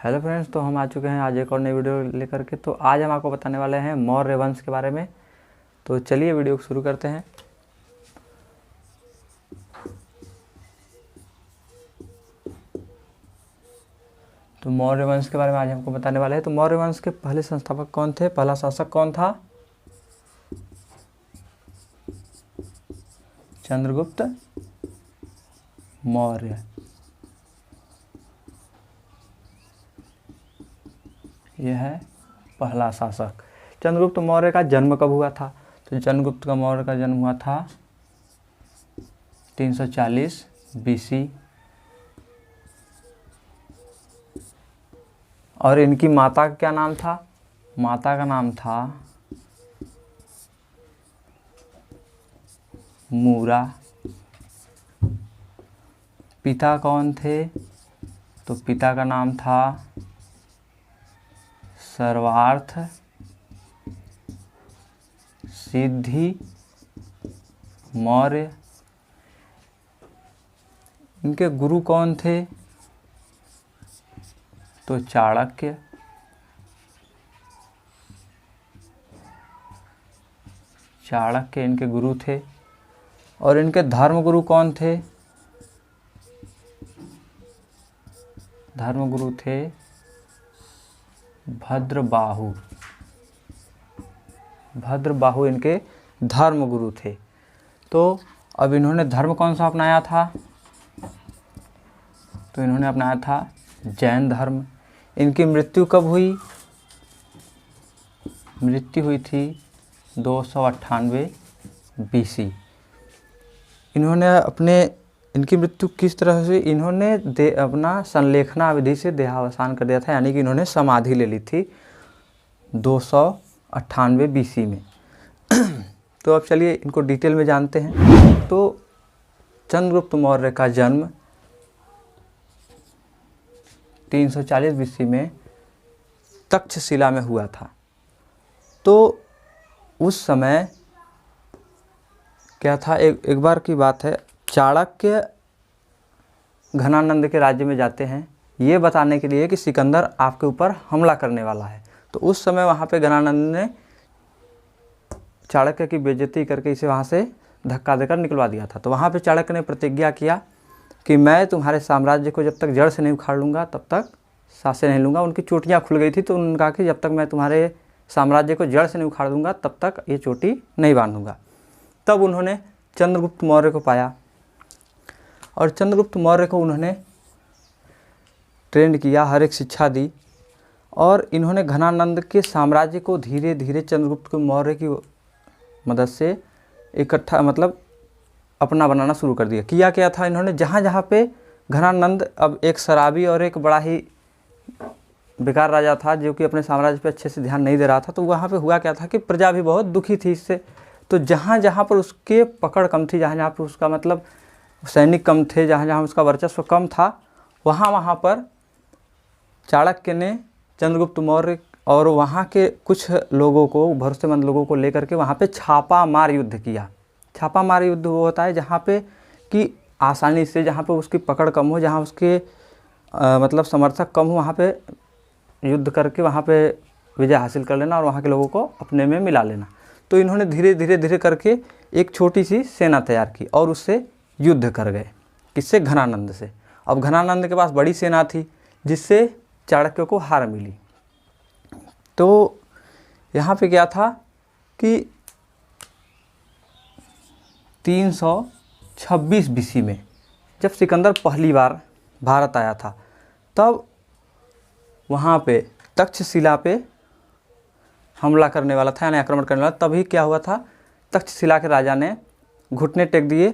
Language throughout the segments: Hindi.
हेलो फ्रेंड्स, तो हम आ चुके हैं आज एक और नई वीडियो लेकर के। तो आज हम आपको बताने वाले हैं मौर्य वंश के बारे में। तो चलिए वीडियो को शुरू करते हैं। तो मौर्य वंश के बारे में आज हमको बताने वाले हैं। तो मौर्य वंश के पहले संस्थापक कौन थे, पहला शासक कौन था? चंद्रगुप्त मौर्य। यह है पहला शासक। चंद्रगुप्त मौर्य का जन्म कब हुआ था? तो चंद्रगुप्त मौर्य का जन्म हुआ था 340 BC। और इनकी माता का क्या नाम था? माता का नाम था मूरा। पिता कौन थे? तो पिता का नाम था सर्वार्थ सिद्धि मौर्य। इनके गुरु कौन थे? तो चाणक्य। चाणक्य इनके गुरु थे। और इनके धर्मगुरु कौन थे? धर्मगुरु थे भद्रबाहु। भद्रबाहु इनके धर्मगुरु थे। तो अब इन्होंने धर्म कौन सा अपनाया था? तो इन्होंने अपनाया था जैन धर्म। इनकी मृत्यु कब हुई? मृत्यु हुई थी 298 BC। इनकी मृत्यु किस तरह से? इन्होंने अपना संलेखना विधि से देहावसान कर दिया था, यानी कि इन्होंने समाधि ले ली थी 298 BC में। तो अब चलिए इनको डिटेल में जानते हैं। तो चंद्रगुप्त मौर्य का जन्म 340 BC में तक्षशिला में हुआ था। तो उस समय क्या था, एक बार की बात है, चाणक्य घनानंद के राज्य में जाते हैं ये बताने के लिए कि सिकंदर आपके ऊपर हमला करने वाला है। तो उस समय वहाँ पे घनानंद ने चाणक्य की बेइज्जती करके इसे वहाँ से धक्का देकर निकलवा दिया था। तो वहाँ पे चाणक्य ने प्रतिज्ञा किया कि मैं तुम्हारे साम्राज्य को जब तक जड़ से नहीं उखाड़ लूँगा तब तक सांसें नहीं लूँगा। उनकी चोटियाँ खुल गई थी, तो उन्होंने कहा कि जब तक मैं तुम्हारे साम्राज्य को जड़ से नहीं उखाड़ दूँगा तब तक ये चोटी नहीं बांधूँगा। तब उन्होंने चंद्रगुप्त मौर्य को पाया और चंद्रगुप्त मौर्य को उन्होंने ट्रेंड किया, हर एक शिक्षा दी। और इन्होंने घनानंद के साम्राज्य को धीरे धीरे चंद्रगुप्त मौर्य की मदद से इकट्ठा अपना बनाना शुरू कर दिया। किया क्या था इन्होंने, जहाँ जहाँ पे घनानंद अब एक शराबी और एक बड़ा ही बेकार राजा था जो कि अपने साम्राज्य पे अच्छे से ध्यान नहीं दे रहा था, तो वहाँ पे हुआ क्या था कि प्रजा भी बहुत दुखी थी इससे। तो जहाँ जहाँ पर उसके पकड़ कम थी, जहाँ जहाँ पर उसका सैनिक कम थे, जहाँ जहाँ उसका वर्चस्व कम था, वहाँ वहाँ पर चाणक्य ने चंद्रगुप्त मौर्य और वहाँ के कुछ लोगों को, भरोसेमंद लोगों को लेकर के वहाँ पे छापा मार युद्ध किया। छापा मार युद्ध वो होता है जहाँ पे कि आसानी से, जहाँ पे उसकी पकड़ कम हो, जहाँ उसके समर्थक कम हो, वहाँ पे युद्ध करके वहाँ पे विजय हासिल कर लेना और वहाँ के लोगों को अपने में मिला लेना। तो इन्होंने धीरे धीरे धीरे करके एक छोटी सी सेना तैयार की और उससे युद्ध कर गए। किससे? घनानंद से। अब घनानंद के पास बड़ी सेना थी जिससे चाणक्य को हार मिली। तो यहाँ पे क्या था कि 326 BC में जब सिकंदर पहली बार भारत आया था, तब वहाँ पे तक्षशिला पे हमला करने वाला था, यानी आक्रमण करने वाला। तभी क्या हुआ था, तक्षशिला के राजा ने घुटने टेक दिए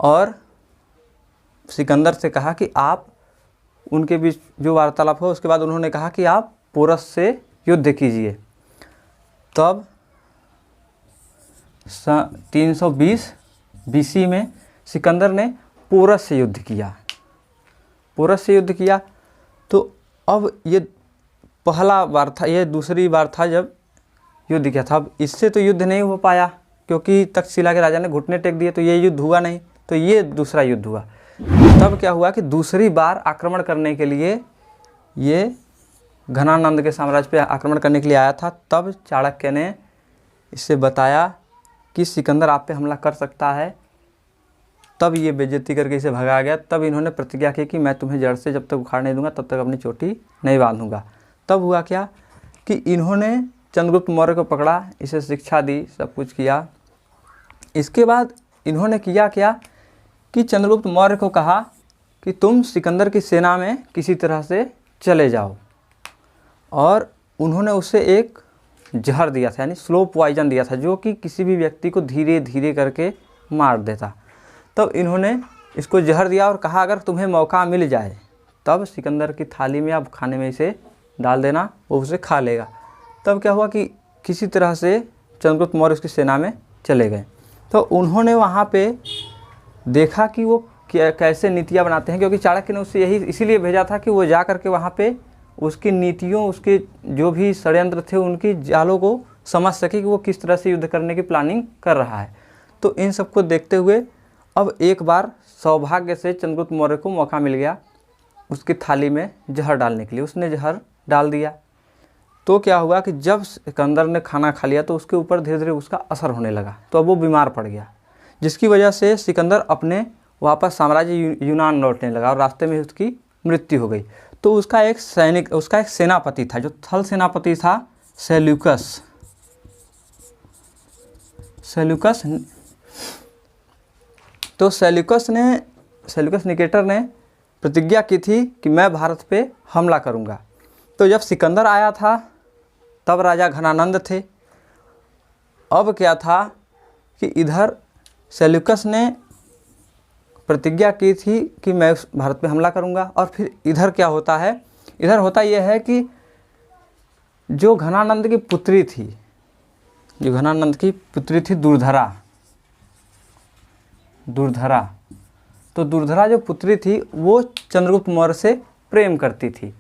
और सिकंदर से कहा कि आप, उनके बीच जो वार्तालाप हो उसके बाद उन्होंने कहा कि आप पोरस से युद्ध कीजिए। तब 320 BC में सिकंदर ने पोरस से युद्ध किया। पोरस से युद्ध किया। तो अब ये पहला बार था, ये दूसरी बार था जब युद्ध किया था। अब इससे तो युद्ध नहीं हो पाया क्योंकि तक्षशिला के राजा ने घुटने टेक दिए, तो ये युद्ध हुआ नहीं। तो ये दूसरा युद्ध हुआ। तब क्या हुआ कि दूसरी बार आक्रमण करने के लिए ये घनानंद के साम्राज्य पे आक्रमण करने के लिए आया था, तब चाणक्य ने इससे बताया कि सिकंदर आप पे हमला कर सकता है। तब ये बेइज्जती करके इसे भगाया गया। तब इन्होंने प्रतिज्ञा की कि मैं तुम्हें जड़ से जब तक उखाड़ नहीं दूंगा तब तक अपनी चोटी नहीं बांधूंगा। तब हुआ क्या कि इन्होंने चंद्रगुप्त मौर्य को पकड़ा, इसे शिक्षा दी, सब कुछ किया। इसके बाद इन्होंने किया क्या कि चंद्रगुप्त मौर्य को कहा कि तुम सिकंदर की सेना में किसी तरह से चले जाओ, और उन्होंने उसे एक जहर दिया था, यानी स्लो पॉइजन दिया था, जो कि किसी भी व्यक्ति को धीरे धीरे करके मार देता। तब इन्होंने इसको जहर दिया और कहा अगर तुम्हें मौका मिल जाए तब सिकंदर की थाली में या खाने में इसे डाल देना, वो उसे खा लेगा। तब क्या हुआ कि किसी तरह से चंद्रगुप्त मौर्य उसकी सेना में चले गए। तो उन्होंने वहाँ पे देखा कि वो कैसे नीतियाँ बनाते हैं, क्योंकि चाणक्य ने उससे यही इसीलिए भेजा था कि वो जा करके वहाँ पे उसकी नीतियों, उसके जो भी षड्यंत्र थे, उनकी जालों को समझ सके कि वो किस तरह से युद्ध करने की प्लानिंग कर रहा है। तो इन सबको देखते हुए अब एक बार सौभाग्य से चंद्रगुप्त मौर्य को मौका मिल गया उसकी थाली में जहर डालने के लिए। उसने जहर डाल दिया। तो क्या हुआ कि जब सिकंदर ने खाना खा लिया तो उसके ऊपर धीरे धीरे उसका असर होने लगा, तो अब वो बीमार पड़ गया, जिसकी वजह से सिकंदर अपने वापस साम्राज्य यूनान लौटने लगा और रास्ते में उसकी मृत्यु हो गई। तो उसका एक सेनापति था, जो थल सेनापति था सेल्यूकस। तो सेल्यूकस निकेटर ने प्रतिज्ञा की थी कि मैं भारत पे हमला करूंगा। तो जब सिकंदर आया था तब राजा घनानंद थे। अब क्या था कि इधर सेल्यूकस ने प्रतिज्ञा की थी कि मैं भारत पे हमला करूंगा, और फिर इधर क्या होता है, इधर होता यह है कि जो घनानंद की पुत्री थी दुर्धरा। तो दुर्धरा जो पुत्री थी वो चंद्रगुप्त मौर्य से प्रेम करती थी।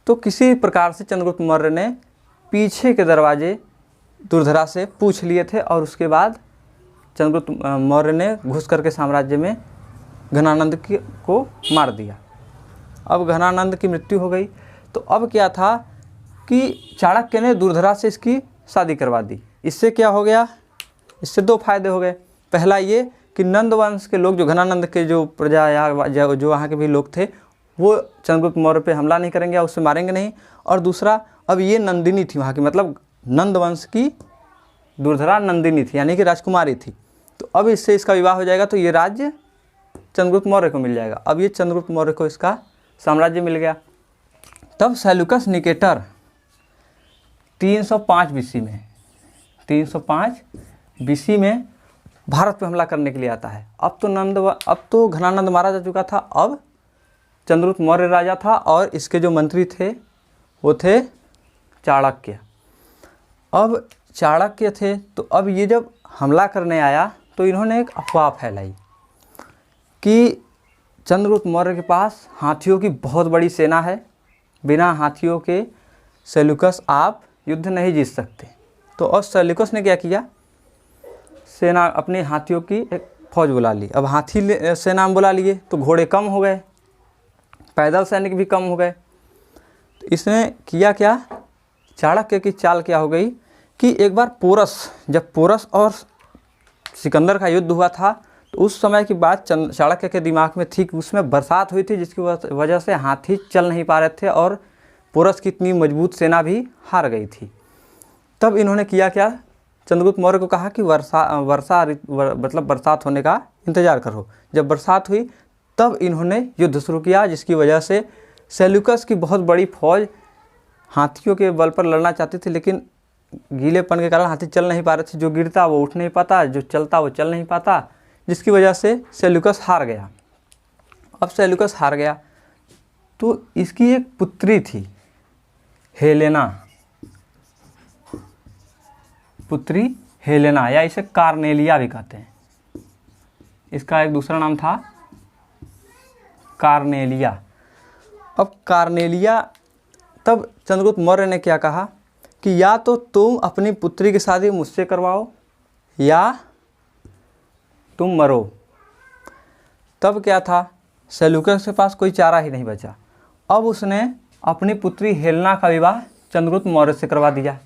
तो किसी प्रकार से चंद्रगुप्त मौर्य ने पीछे के दरवाजे दुर्धरा से पूछ लिए थे, और उसके बाद चंद्रगुप्त मौर्य ने घुस करके साम्राज्य में घनानंद को मार दिया। अब घनानंद की मृत्यु हो गई। तो अब क्या था कि चाणक्य ने दुर्धरा से इसकी शादी करवा दी। इससे क्या हो गया, इससे दो फायदे हो गए। पहला ये कि नंद वंश के लोग, जो घनानंद के जो प्रजा या जो वहाँ के भी लोग थे, वो चंद्रगुप्त मौर्य पे हमला नहीं करेंगे या उससे मारेंगे नहीं। और दूसरा, अब ये नंदिनी थी वहाँ की, मतलब नंद वंश की दुर्धरा नंदिनी थी, यानी कि राजकुमारी थी। तो अब इससे इसका विवाह हो जाएगा, तो ये राज्य चंद्रगुप्त मौर्य को मिल जाएगा। अब ये चंद्रगुप्त मौर्य को इसका साम्राज्य मिल गया। तब सेल्यूकस निकेटर 305 बीसी में भारत पे हमला करने के लिए आता है। अब तो घनानंद मारा जा चुका था, अब चंद्रगुप्त मौर्य राजा था, और इसके जो मंत्री थे वो थे चाणक्य। अब चाणक्य थे, तो अब ये जब हमला करने आया तो इन्होंने एक अफवाह फैलाई कि चंद्रगुप्त मौर्य के पास हाथियों की बहुत बड़ी सेना है, बिना हाथियों के सेल्यूकस आप युद्ध नहीं जीत सकते। तो और सेल्यूकस ने क्या किया, सेना अपने हाथियों की एक फौज बुला ली। अब हाथी सेना में बुला लिए तो घोड़े कम हो गए, पैदल सैनिक भी कम हो गए। तो इसने किया क्या, चाणक्य की चाल क्या हो गई कि एक बार जब पोरस और सिकंदर का युद्ध हुआ था, तो उस समय की बात चाणक्य के दिमाग में थी कि उसमें बरसात हुई थी, जिसकी वजह से हाथी चल नहीं पा रहे थे और पोरस की इतनी मजबूत सेना भी हार गई थी। तब इन्होंने किया क्या, चंद्रगुप्त मौर्य को कहा कि बरसात होने का इंतज़ार करो। जब बरसात हुई तब इन्होंने युद्ध शुरू किया, जिसकी वजह से सेल्यूकस की बहुत बड़ी फौज हाथियों के बल पर लड़ना चाहती थी, लेकिन गीलेपन के कारण हाथी चल नहीं पा रहे थे। जो गिरता वो उठ नहीं पाता, जो चलता वो चल नहीं पाता, जिसकी वजह से सेल्यूकस हार गया। अब सेल्यूकस हार गया तो इसकी एक पुत्री थी हेलेना, या इसे कार्नेलिया भी कहते हैं। इसका एक दूसरा नाम था कार्नेलिया। अब कार्नेलिया, तब चंद्रगुप्त मौर्य ने क्या कहा कि या तो तुम अपनी पुत्री की शादी मुझसे करवाओ या तुम मरो। तब क्या था, सेल्यूकस के पास कोई चारा ही नहीं बचा। अब उसने अपनी पुत्री हेलेना का विवाह चंद्रगुप्त मौर्य से करवा दिया।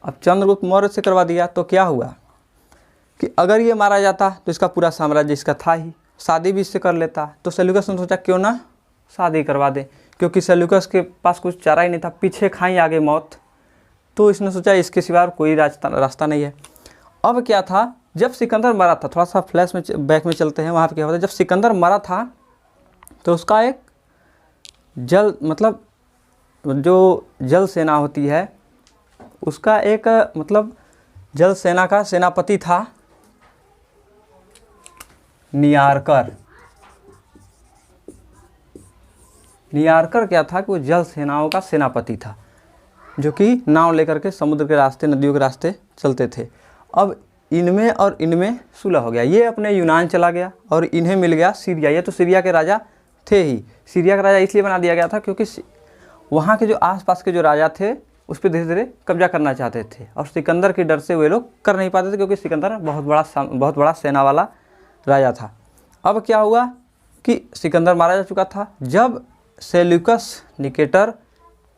अब चंद्रगुप्त मौर्य से करवा दिया तो क्या हुआ कि अगर ये मारा जाता तो इसका पूरा साम्राज्य इसका था ही, शादी भी इससे कर लेता। तो सेल्यूकस ने सोचा क्यों ना शादी करवा दे, क्योंकि सेल्यूकस के पास कुछ चारा ही नहीं था, पीछे खाई आगे मौत। तो इसने सोचा इसके सिवा कोई रास्ता नहीं है। अब क्या था, जब सिकंदर मरा था, थोड़ा सा फ्लैश में बैक में चलते हैं, वहाँ पे क्या होता है, जब सिकंदर मरा था तो उसका एक जो जल सेना होती है उसका एक जल सेना का सेनापति था नियारकर। नियारकर क्या था कि वो जल सेनाओं का सेनापति था, जो कि नाव लेकर के समुद्र के रास्ते, नदियों के रास्ते चलते थे। अब इनमें और इनमें सुलह हो गया, ये अपने यूनान चला गया और इन्हें मिल गया सीरिया। ये तो सीरिया के राजा थे ही। सीरिया का राजा इसलिए बना दिया गया था क्योंकि वहाँ के जो आसपास के जो राजा थे उस पर धीरे धीरे कब्जा करना चाहते थे, और सिकंदर के डर से वे लोग कर नहीं पाते थे, क्योंकि सिकंदर बहुत बड़ा सेना वाला राजा था। अब क्या हुआ कि सिकंदर मारा जा चुका था। जब सेल्यूकस निकेटर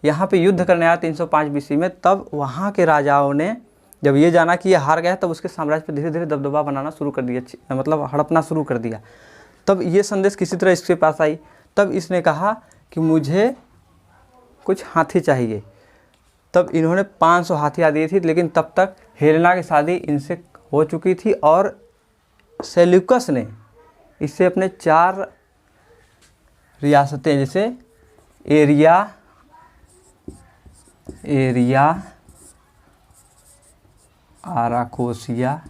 यहाँ पे युद्ध करने आया 305 BC में, तब वहाँ के राजाओं ने जब ये जाना कि ये हार गया, तब उसके साम्राज्य पर धीरे धीरे दबदबा बनाना शुरू कर दिया, हड़पना शुरू कर दिया। तब ये संदेश किसी तरह इसके पास आई। तब इसने कहा कि मुझे कुछ हाथी चाहिए। तब इन्होंने 500 हाथियाँ दी थी, लेकिन तब तक हेलेना की शादी इनसे हो चुकी थी और सेल्यूकस ने इससे अपने 4 रियासतें, जैसे एरिया, आराकोसिया,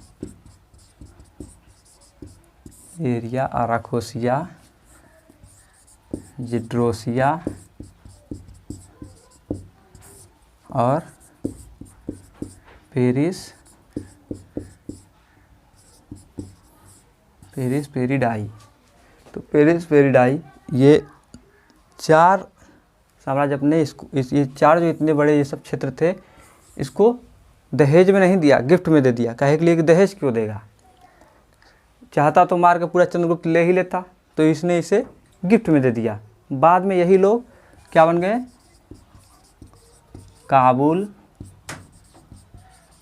जिड्रोसिया और पेरिडाई। तो पेरिडाई ये 4 साम्राज्य अपने ये 4 जो इतने बड़े ये सब क्षेत्र थे, इसको दहेज में नहीं दिया, गिफ्ट में दे दिया। काहे के लिए कि दहेज क्यों देगा, चाहता तो मार के पूरा चंद्रगुप्त ले ही लेता, तो इसने इसे गिफ्ट में दे दिया। बाद में यही लोग क्या बन गए, काबुल,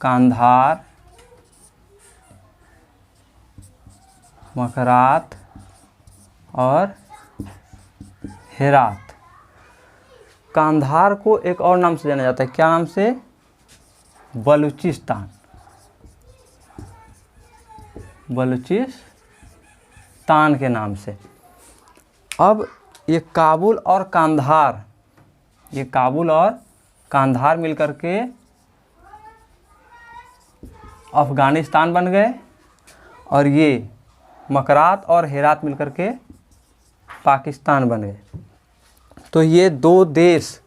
कांधार, मकरात और हेरात। कांधार को एक और नाम से जाना जाता है, क्या नाम से, बलूचिस्तान के नाम से। अब ये काबुल और कांधार मिलकर के अफ़गानिस्तान बन गए, और ये मकरात और हेरात मिलकर के पाकिस्तान बन गए। तो ये 2 देश,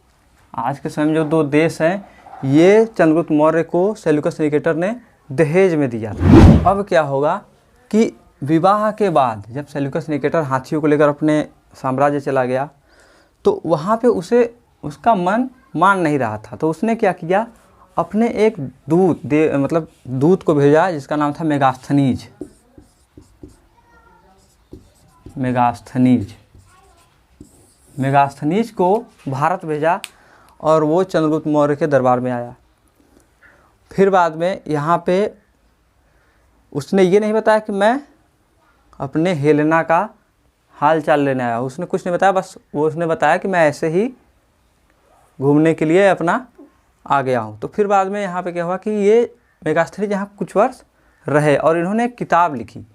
आज के समय में जो 2 देश हैं, ये चंद्रगुप्त मौर्य को सेल्यूकस निकेटर ने दहेज में दिया था। अब क्या होगा कि विवाह के बाद जब सेल्यूकस निकेटर हाथियों को लेकर अपने साम्राज्य चला गया, तो वहाँ पे उसका मन मान नहीं रहा था। तो उसने क्या किया, अपने एक दूत को भेजा जिसका नाम था मेगास्थनीज को भारत भेजा, और वो चंद्रगुप्त मौर्य के दरबार में आया। फिर बाद में यहाँ पे उसने ये नहीं बताया कि मैं अपने हेलेना का हाल चाल लेने आया, उसने कुछ नहीं बताया, बस उसने बताया कि मैं ऐसे ही घूमने के लिए अपना आ गया हूँ। तो फिर बाद में यहाँ पे क्या हुआ कि ये मेगास्थनीज यहाँ कुछ वर्ष रहे, और इन्होंने एक किताब लिखी।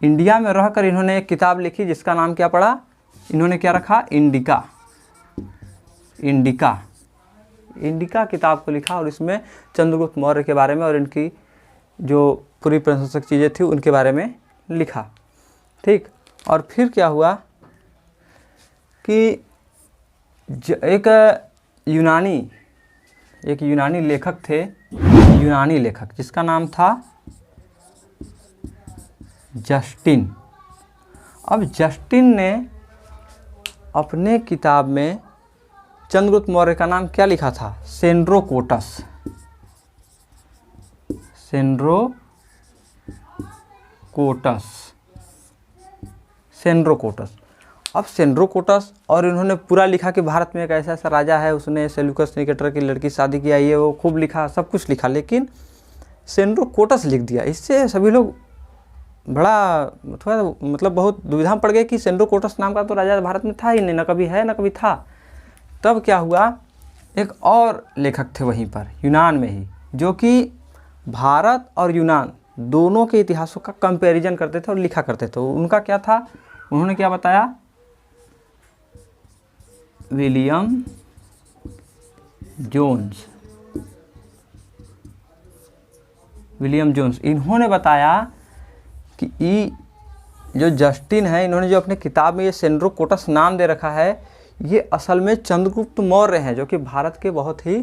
इंडिया में रहकर इन्होंने एक किताब लिखी जिसका नाम क्या पड़ा, इन्होंने क्या रखा, इंडिका किताब को लिखा, और इसमें चंद्रगुप्त मौर्य के बारे में और इनकी जो पूरी प्रशंसक चीज़ें थी उनके बारे में लिखा। ठीक, और फिर क्या हुआ कि एक यूनानी लेखक थे, जिसका नाम था जस्टिन। अब जस्टिन ने अपने किताब में चंद्रगुप्त मौर्य का नाम क्या लिखा था, सेंड्रोकोटस। अब सेंड्रोकोटस, और इन्होंने पूरा लिखा कि भारत में एक ऐसा ऐसा राजा है, उसने सेल्यूकस निकेटर की लड़की शादी किया, ये वो खूब लिखा, सब कुछ लिखा, लेकिन सेंड्रोकोटस लिख दिया। इससे सभी लोग बड़ा थोड़ा मतलब बहुत दुविधा में पड़ गए कि सेंड्रोकोटस नाम का तो राजा भारत में था ही नहीं, ना कभी है ना कभी था। तब क्या हुआ, एक और लेखक थे वहीं पर यूनान में ही, जो कि भारत और यूनान दोनों के इतिहासों का कंपैरिजन करते थे और लिखा करते थे। उनका क्या था, उन्होंने क्या बताया, विलियम जोन्स, इन्होंने बताया कि ये जो जस्टिन है, इन्होंने जो अपने किताब में ये सेंड्रोकोटस नाम दे रखा है, ये असल में चंद्रगुप्त मौर्य हैं, जो कि भारत के बहुत ही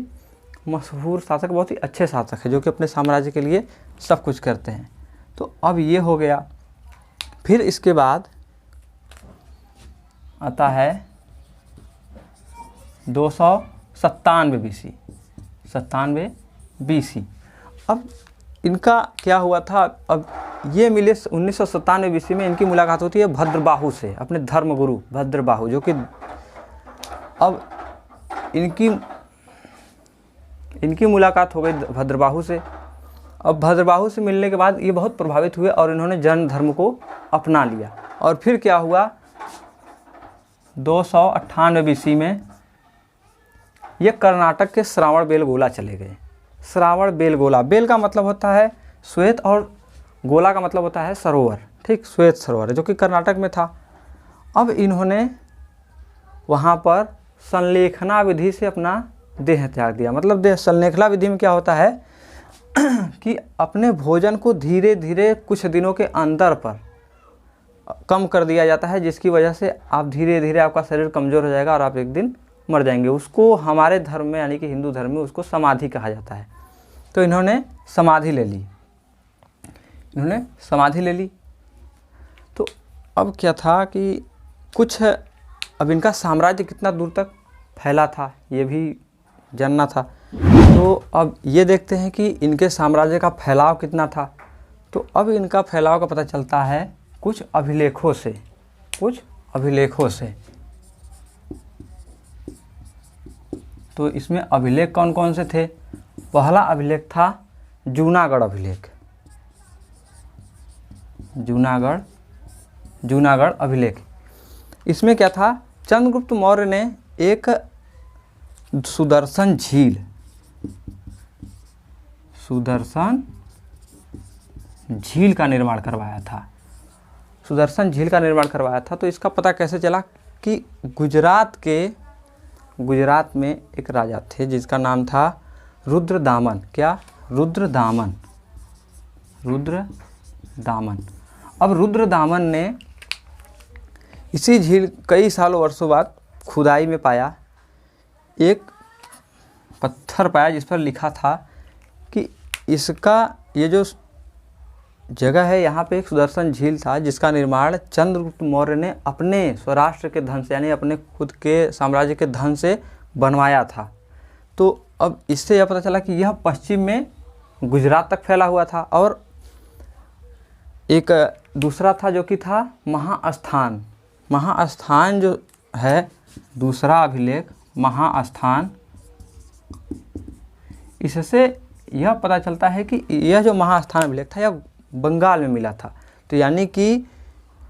मशहूर शासक, बहुत ही अच्छे शासक हैं, जो कि अपने साम्राज्य के लिए सब कुछ करते हैं। तो अब ये हो गया। फिर इसके बाद आता है 297 BC। अब इनका क्या हुआ था, अब ये मिले 1997 BC में। इनकी मुलाकात होती है भद्रबाहु से, अपने धर्मगुरु भद्रबाहु, जो कि अब इनकी मुलाकात हो गई भद्रबाहु से। अब भद्रबाहु से मिलने के बाद ये बहुत प्रभावित हुए और इन्होंने जैन धर्म को अपना लिया। और फिर क्या हुआ, 298 BC में ये कर्नाटक के श्रावणबेलगोला चले गए। श्रावणबेलगोला, बेल का मतलब होता है श्वेत और गोला का मतलब होता है सरोवर, ठीक, श्वेत सरोवर, जो कि कर्नाटक में था। अब इन्होंने वहाँ पर संलेखना विधि से अपना देह त्याग दिया। मतलब देह संलेखना विधि में क्या होता है कि अपने भोजन को धीरे धीरे कुछ दिनों के अंतर पर कम कर दिया जाता है, जिसकी वजह से आप धीरे धीरे आपका शरीर कमज़ोर हो जाएगा और आप एक दिन मर जाएंगे। उसको हमारे धर्म में यानी कि हिंदू धर्म में उसको समाधि कहा जाता है। तो इन्होंने समाधि ले ली। तो अब क्या था कि कुछ, अब इनका साम्राज्य कितना दूर तक फैला था ये भी जानना था। तो अब ये देखते हैं कि इनके साम्राज्य का फैलाव कितना था। तो अब इनका फैलाव का पता चलता है कुछ अभिलेखों से। तो इसमें अभिलेख कौन कौन से थे। पहला अभिलेख था जूनागढ़ अभिलेख। इसमें क्या था, चंद्रगुप्त मौर्य ने एक सुदर्शन झील का निर्माण करवाया था। तो इसका पता कैसे चला कि गुजरात में एक राजा थे जिसका नाम था रुद्रदामन। क्या, रुद्रदामन। अब रुद्रदामन ने इसी झील कई वर्षों बाद खुदाई में पाया, एक पत्थर पाया जिस पर लिखा था कि इसका ये जो जगह है यहाँ पे एक सुदर्शन झील था, जिसका निर्माण चंद्रगुप्त मौर्य ने अपने स्वराष्ट्र के धन से यानी अपने खुद के साम्राज्य के धन से बनवाया था। तो अब इससे यह पता चला कि यह पश्चिम में गुजरात तक फैला हुआ था। और एक दूसरा था जो कि था महास्थान जो है दूसरा अभिलेख महास्थान। इससे यह पता चलता है कि यह जो महास्थान अभिलेख था यह बंगाल में मिला था। तो यानी कि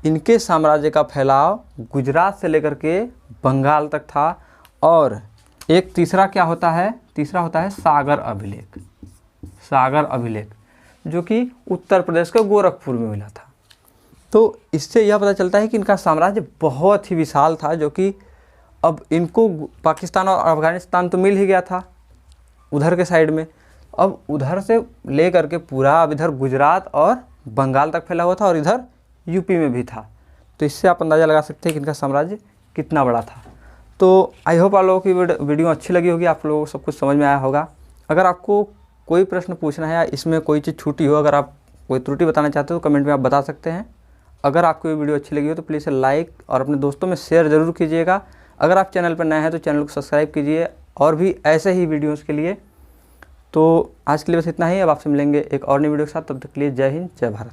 इनके साम्राज्य का फैलाव गुजरात से लेकर के बंगाल तक था। और एक तीसरा क्या होता है, तीसरा होता है सागर अभिलेख जो कि उत्तर प्रदेश के गोरखपुर में मिला था। तो इससे यह पता चलता है कि इनका साम्राज्य बहुत ही विशाल था, जो कि अब इनको पाकिस्तान और अफगानिस्तान तो मिल ही गया था उधर के साइड में, अब उधर से ले करके पूरा अब इधर गुजरात और बंगाल तक फैला हुआ था और इधर यूपी में भी था। तो इससे आप अंदाज़ा लगा सकते हैं कि इनका साम्राज्य कितना बड़ा था। तो आई होप आप लोगों की वीडियो अच्छी लगी होगी, आप लोगों को सब कुछ समझ में आया होगा। अगर आपको कोई प्रश्न पूछना है या इसमें कोई चीज़ छूटी हो, अगर आप कोई त्रुटि बताना चाहते हो तो कमेंट में आप बता सकते हैं। अगर आपको ये वीडियो अच्छी लगी हो तो प्लीज़ लाइक और अपने दोस्तों में शेयर ज़रूर कीजिएगा। अगर आप चैनल पर नए हैं तो चैनल को सब्सक्राइब कीजिए और भी ऐसे ही वीडियोज़ के लिए। तो आज के लिए बस इतना ही। अब आपसे मिलेंगे एक और नई वीडियो के साथ, तब तक के लिए जय हिंद जय भारत।